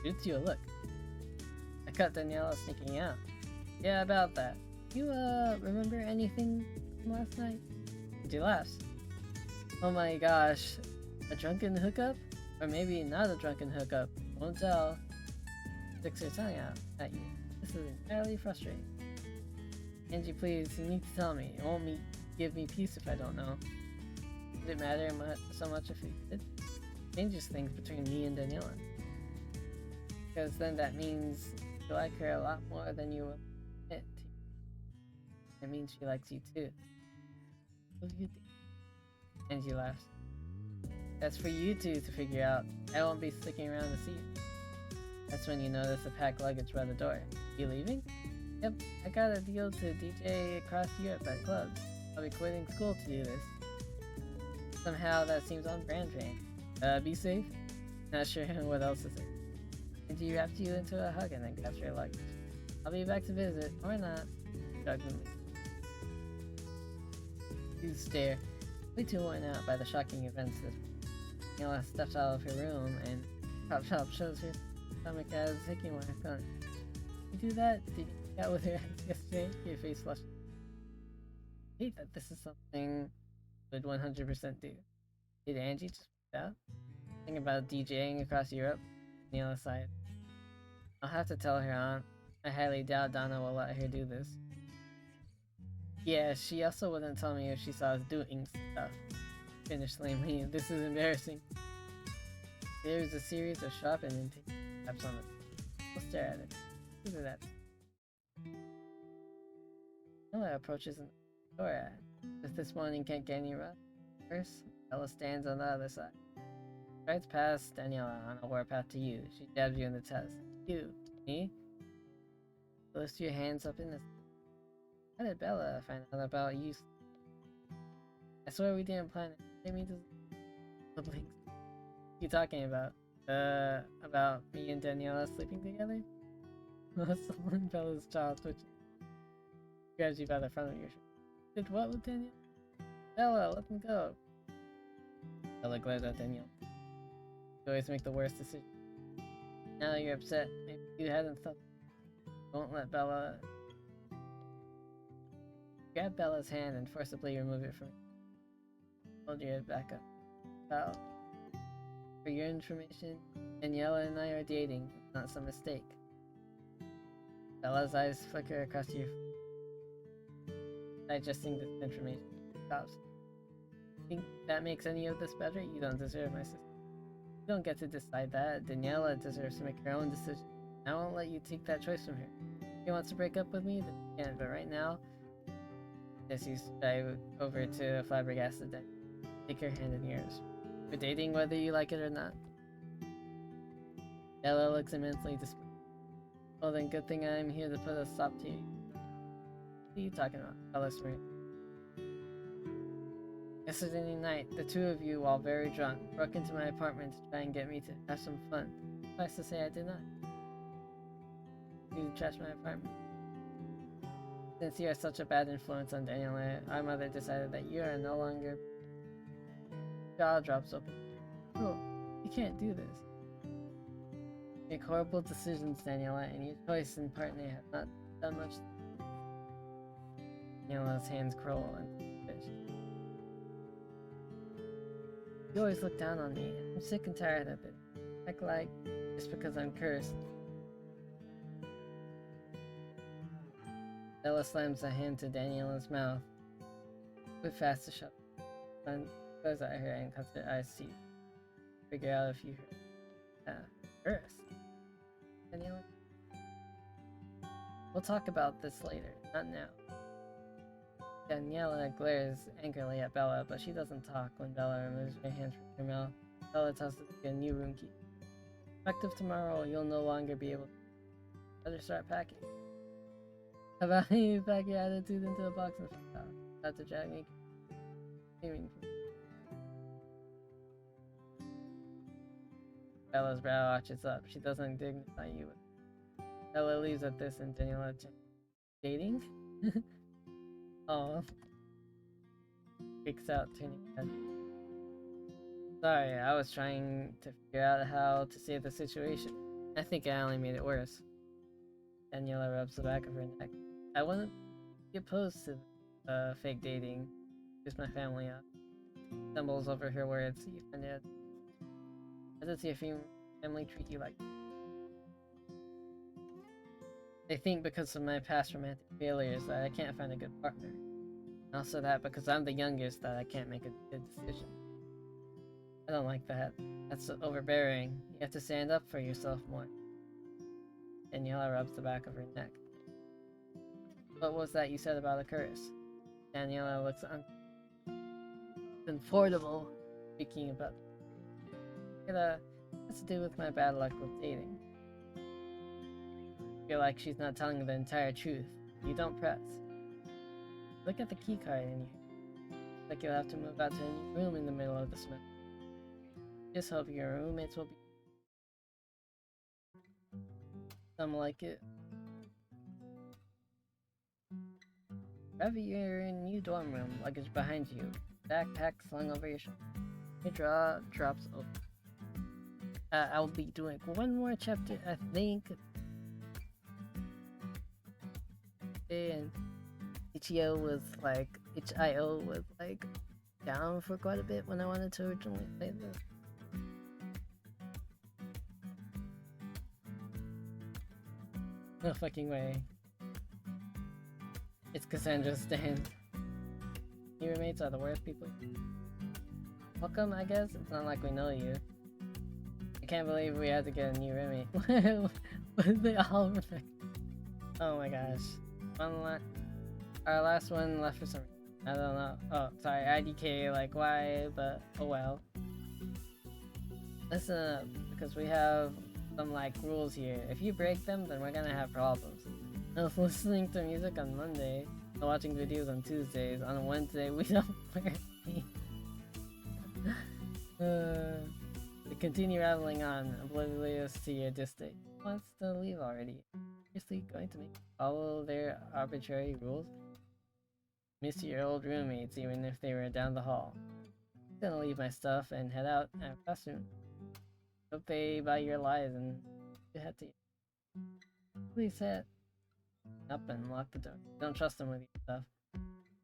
Shoots you a look. I caught Daniela sneaking out. Yeah, about that. You, remember anything from last night? Angie laughs. Oh my gosh. A drunken hookup? Or maybe not a drunken hookup. Won't tell. Sticks her tongue out at you. This is entirely frustrating. Angie, please, you need to tell me. It won't give me peace if I don't know. Would it matter so much if you did? Changes things between me and Daniela. Because then that means you like her a lot more than you will admit to. It means she likes you too. What do you think? Angie laughs. That's for you two to figure out. I won't be sticking around to see you. That's when you notice a packed luggage by the door. You leaving? Yep, I got a deal to DJ across Europe at clubs. I'll be quitting school to do this. Somehow that seems on brand for me. Be safe? Not sure what else to say. Angie wrapped you into a hug and then grabs your luggage. I'll be back to visit, or not. Judgmentally. You stare, way too worn out by the shocking events this Daniela steps out of her room and Chop Chop shows her stomach as hickey mark on. You do that? Did you get out with her yesterday? Your face flushed. I hate that this is something I would 100% do. Did Angie just put out? Think about DJing across Europe? Daniela sighed. I'll have to tell her aunt. I highly doubt Donna will let her do this. Yeah, she also wouldn't tell me if she saw us doing stuff. Finished lamely. This is embarrassing. There's a series of sharp and intense taps on it. We'll stare at it. Look at that. Ella approaches the door. If this morning can't get any rest, first, Ella stands on the other side. Strides past Daniela on a warpath to you. She jabs you in the chest. You, me? Lift your hands up in the. How did Bella find out about you? I swear we didn't plan it. Jamie does. The blinks. What you talking about? About me and Daniela sleeping together? Someone Bella's jaw twitches. Grabs you by the front of your shirt. Did what with Daniela? Bella, let me go. Bella glares at Daniela. You always make the worst decision. Now you're upset. Maybe you hadn't thought. Don't let Bella. Grab Bella's hand and forcibly remove it from you. Hold your head back up. Well, for your information, Daniela and I are dating. It's not some mistake. Bella's eyes flicker across you. Digesting this information. Stops. Think that makes any of this better? You don't deserve my sister. You don't get to decide that. Daniela deserves to make her own decision. I won't let you take that choice from her. If she wants to break up with me, then she can. But right now, as you dive over to Flabbergasted, then take her hand in yours. We're dating whether you like it or not. Bella looks immensely disappointed. Well then, good thing I'm here to put a stop to you. What are you talking about? Bella smirked. Yesterday night, the two of you, while very drunk, broke into my apartment to try and get me to have some fun. Suffice to say I did not. You trashed my apartment. Since you are such a bad influence on Daniela, our mother decided that you are no longer. Jaw drops open. Oh, you can't do this. You make horrible decisions, Daniela, and your choice and partner have not done much. Daniela's hands curl and fish. You always look down on me. I'm sick and tired of it. Act like just because I'm cursed. Bella slams a hand to Daniela's mouth. But fast to shut. Then goes at her and cuts her eyes to you. Figure out if you cursed. Daniela? We'll talk about this later, not now. Daniela glares angrily at Bella, but she doesn't talk when Bella removes her hand from her mouth. Bella tells her to get a new room key. Effective tomorrow, you'll no longer be able to. Better start packing. How about you pack your attitude into a box and flip out? Not to drag me. Bella's brow arches up. She doesn't dignify you. Bella leaves at this and Daniela dating? Oh. Freaks out, turning head. Sorry, I was trying to figure out how to save the situation. I think I only made it worse. Daniela rubs the back of her neck. I wouldn't be opposed to fake dating. Here's my family up. Stumbles over her words. You find it. How does your family treat you like? They think because of my past romantic failures that I can't find a good partner. And also that because I'm the youngest that I can't make a good decision. I don't like that. That's overbearing. You have to stand up for yourself more. Daniela rubs the back of her neck. What was that you said about a curse? Daniela looks uncomfortable speaking about it. Has to do with my bad luck with dating. I feel like she's not telling the entire truth. You don't press. Look at the key card in here. Like you'll have to move out to a new room in the middle of the semester. Just hope your roommates will be some like it. Grab your new dorm room, luggage behind you, backpack slung over your shoulder. Your draw drops open. I'll be doing one more chapter, I think. And HIO was like down for quite a bit when I wanted to originally play this. No fucking way. It's Cassandra's stand. Your roommates are the worst people. Welcome, I guess? It's not like we know you. I can't believe we had to get a new roommate. They all reflect. Oh my gosh. Our last one left for some reason. I don't know. Oh, sorry, IDK, like why, but oh well. Listen up, because we have some like rules here. If you break them, then we're gonna have problems. I was listening to music on Monday, and watching videos on Tuesdays. On Wednesday, we don't wear any. They continue rattling on, oblivious to your distance. Who wants to leave already? Seriously going to make follow their arbitrary rules? Miss your old roommates, even if they were down the hall. I'm gonna leave my stuff and head out at classroom. Hope they buy your lies and you had to. Please head up and lock the door. Don't trust them with your stuff.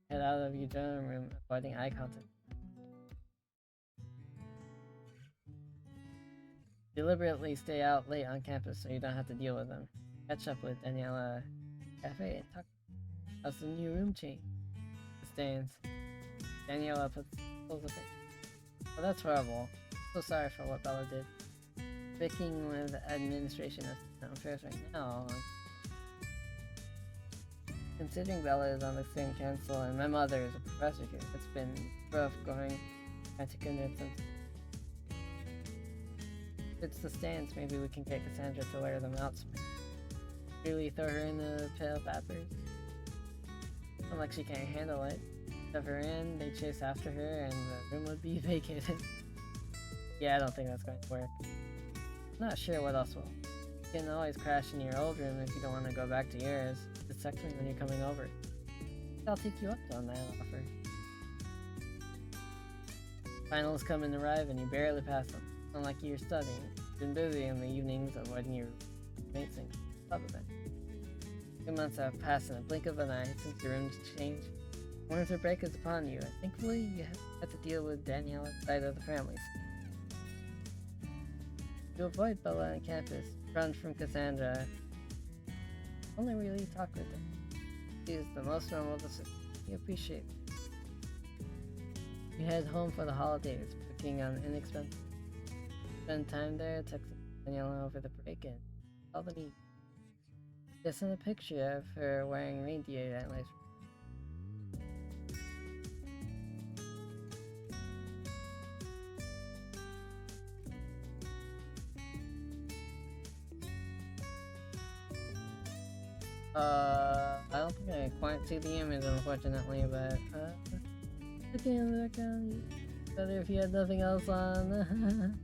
Head out of your dorm room, avoiding eye contact. Deliberately stay out late on campus so you don't have to deal with them. Catch up with Daniela cafe and talk. How's the new room change? It stands. Daniela pulls a face. Oh, that's horrible. So sorry for what Bella did. Speaking with administration of affairs right now. Considering Bella is on the same council and my mother is a professor here, it's been rough trying to convince them. It's the stands, maybe we can get Cassandra to wear them out. Really throw her in the pit of vapors. Not like she can't handle it. Shove her in, they chase after her, and the room would be vacated. Yeah, I don't think that's going to work. Not sure what else will. You can always crash in your old room if you don't want to go back to yours. Just text me when you're coming over. I'll take you up on that offer. Finals come and arrive and you barely pass them. Unlike you're studying. You've been busy in the evenings avoiding your mates and club events. 2 months have passed in a blink of an eye since your room's changed. Winter break is upon you, and thankfully you have to deal with Daniela's side of the families. To avoid Bella on campus, run from Cassandra. Only really talk with her. She is the most normal to you appreciate. You head home for the holidays, booking on inexpensive. Spend time there, texting Daniela over the break and all the need. Just send a picture of her wearing reindeer antlers. I don't think I quite see the image, unfortunately, but, looking in the background, better if you had nothing else on.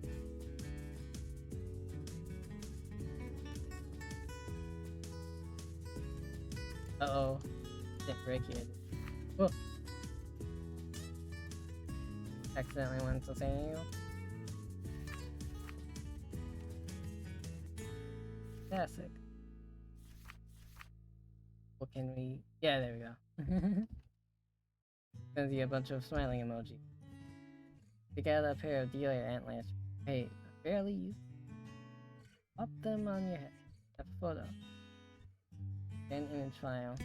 Uh-oh. Didn't break it. Whoa. Accidentally went to San Diego. Fantastic. What can we... Yeah, there we go. Sends you a bunch of smiling emoji. Pick out a pair of dealer antlers. Hey, barely use. Pop them on your head. Have a photo. An image file.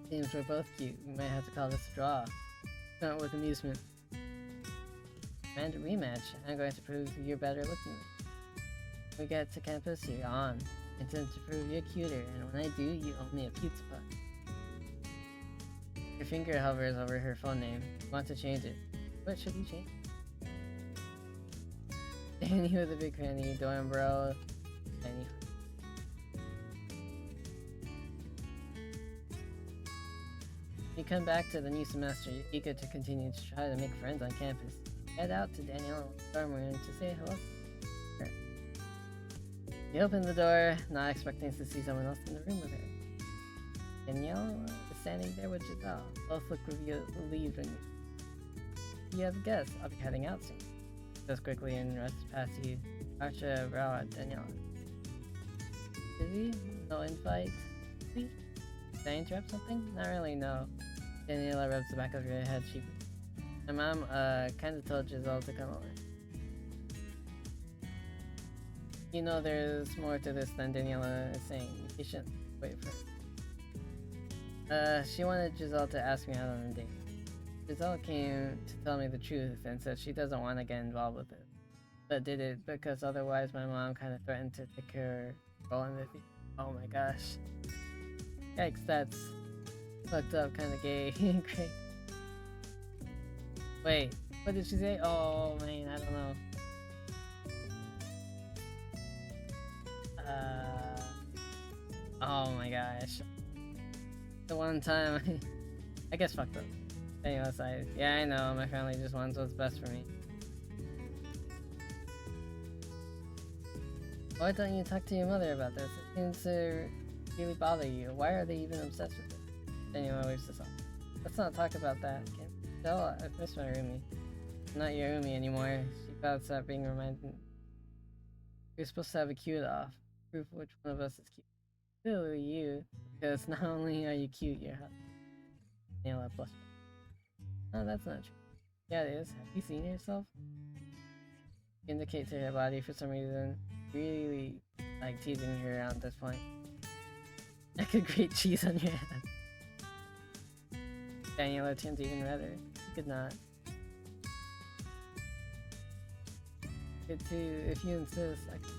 Seems we're both cute. We might have to call this a draw. Not with amusement. And a rematch. I'm going to prove you're better looking. When we get to campus, you're on. I intend to prove you're cuter, and when I do, you owe me a pizza putt. Your finger hovers over her phone name. You want to change it. What should you change? Danny with a big cranny, dorm bro. Danny. You come back to the new semester, you're eager to continue to try to make friends on campus. Head out to Danielle's dorm room to say hello. You open the door, not expecting to see someone else in the room with her. Danielle is standing there with Giselle. Both look relieved when you have a guess. I'll be heading out soon. Just quickly and rushes past you. Archer brow at Danielle. Busy? No invite? Please? Did I interrupt something? Not really, no. Daniela rubs the back of your head cheaply. My mom, kinda told Giselle to come over. You know there's more to this than Daniela is saying. You shouldn't wait for it. She wanted Giselle to ask me out on a date. Giselle came to tell me the truth and said she doesn't want to get involved with it. But did it because otherwise my mom kinda threatened to take her role in the thing. Oh my gosh. Yikes, that's fucked up, kinda gay. Great. Wait, what did she say? Oh man, I don't know. Oh my gosh. The one time I guess fucked up. Anyways, yeah, I know, my family just wants what's best for me. Why don't you talk to your mother about this? It seems to really bother you. Why are they even obsessed with it? Anyway, waves this off. Let's not talk about that. Tell I miss my roomie. I'm not your roomie anymore. She about to start being reminded. You're supposed to have a cute off. Proof which one of us is cute. Clearly you, because not only are you cute, you're hot. Nail that plus. No, that's not true. Yeah, it is. Have you seen yourself? Indicate to her body for some reason. Really like teasing her around at this point. I could grate cheese on your hand. Daniela turns even redder. You could not. Good too, if you insist. I could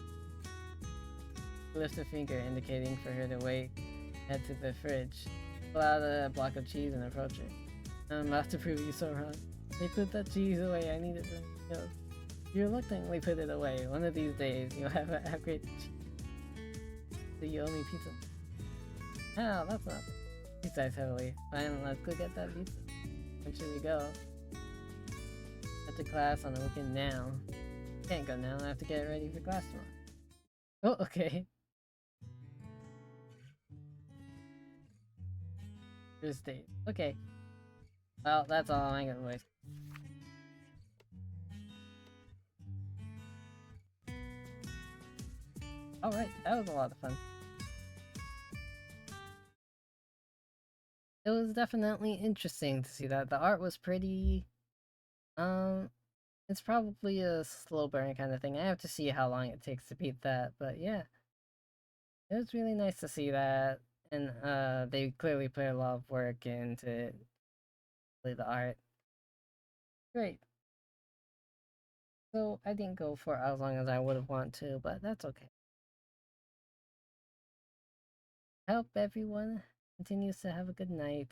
lift a finger indicating for her to wait. Head to the fridge. Pull out a block of cheese and approach her. I'm about to prove you so wrong. They put that cheese away, I need it for meals. You reluctantly put it away. One of these days you'll have an upgrade cheese. So you owe me pizza. Oh, that's not fair. He sighs heavily. Fine, let's go get that pizza. When should we go? After class on the weekend now. Can't go now, I have to get ready for class tomorrow. Oh, okay. First date. Okay. Well, that's all I'm gonna waste. Alright, that was a lot of fun. It was definitely interesting to see that. The art was pretty... It's probably a slow burn kind of thing. I have to see how long it takes to beat that, but yeah. It was really nice to see that, and they clearly put a lot of work into the art. Great. So I didn't go for as long as I would have wanted to, but that's okay. I hope everyone continues to have a good night.